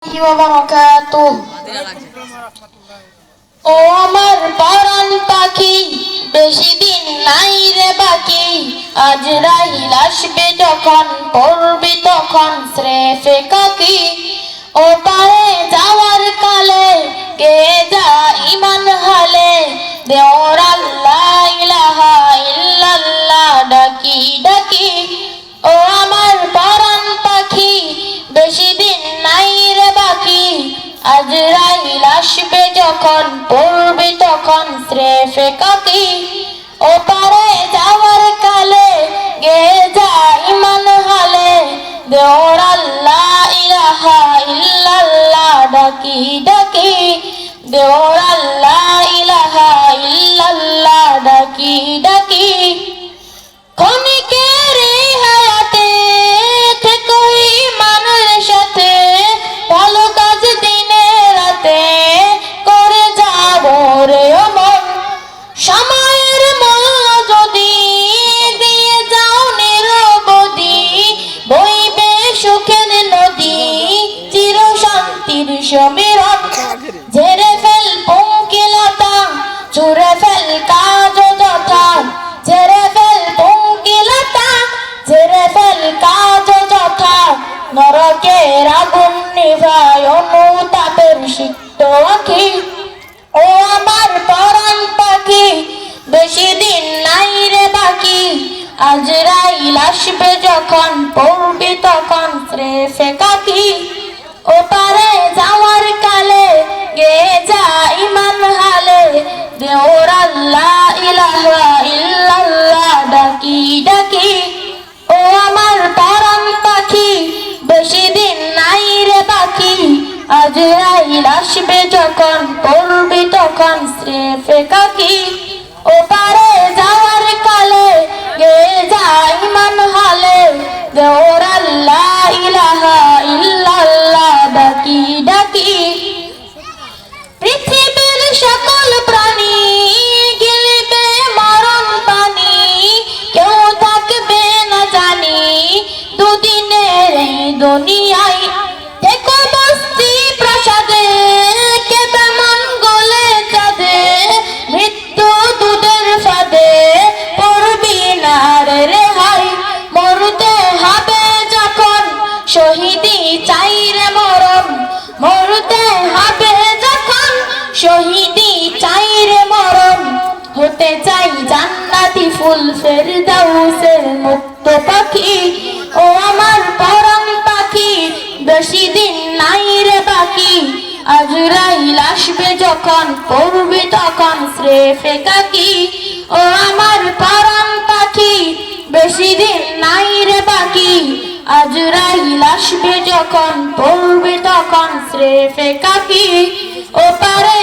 ও আমার পরাণ পাখি, বেশি দিন নাই রে বাকি। আজরাইল আসবে যখন, পড়বি তখন স্রেফে কাকি। ও পারে যাওয়ার কালে গে যা ইমান হালে, দেওর আল্লাহ ইলাহা ইল্লাল্লাহ ডাকি ডাকি। ও আমার পরাণ পাখি, বেশি দিন নাই রে বাকি। আজরাইল আসবে যখন, পড়বি তখন স্রেফে কাকি। ও পারে যাওয়ার কালে গে যা ইমান হালে, দেওর আল্লাহ ইলাহা ইল্লাল্লাহ ডাকি ডাকি। দেওর আল্লাহ ইলাহা ইল্লাল্লাহ ডাকি ডাকি। ক্ষণিকের হায়াতে থেকো ইমানের সাথে, ভালো কাজ দিনে রাতে করে যাব রে অমন। সময়ের মূল্য যদি দিয়ে যাও নিরবধি, বইবে সুখের নদী চির শান্তির সমীরণ। ঝেড়ে ফেল পঙ্কিলতা, ছুঁড়ে ফেল কাজ যথা। ঝেড়ে ফেল পঙ্কিলতা, ঝেড়ে ফেল কাজ যথা। নরকের আগুন নিভায় অনুতাপের সিক্ত আঁখি। ও আমার পরাণ পাখি, বেশি দিন নাই রে বাকি। আজরাইল আসবে যখন, পড়বি তখন স্রেফে কাকি। ও পারে যাওয়ার কালে গে যা ইমান হালে, দেওর আল্লাহ ইলাহা ইল্লাল্লাহ ডাকি ডাকি। ও আমার পরাণ পাখি, বেশি দিন নাই রে বাকি। আজরাইল আসবে যখন, পড়বি তখন স্রেফে কাকি। ও পারে যাওয়ার কালে গে যা ইমান হালে, দেওর আল্লাহ ইলাহা ইল্লাল্লাহ ডাকি ডাকি। পৃথিবীর সকল প্রাণী গিলবে মরণ পানি, কেউ থাকবে না জানি দুদিনের এই দুনিয়ায়। দেখো বস্তি প্রাসাদে কেবে মন গলে চাঁদে, মৃত্যু দুধের ফাঁদে পড়বি না রে রেহাই। মরতে হবে যখন, শহীদি চাই রে মরণ। মরতে হবে যখন, শহীদি চাই রে মরণ। হতে চাই জান্নাতি ফুল ফেরদাউসের মুক্ত পাখি। ও আমার পরাণ পাখি, বেশি দিন নাই রে বাকি। আজরাইল আসবে যখন, পড়বি তখন স্রেফে কাকি। ও আমার পরাণ পাখি, বেশি দিন নাই রে বাকি। আজরাইল আসবে যখন, পড়বি তখন স্রেফে কাকি। ও পারে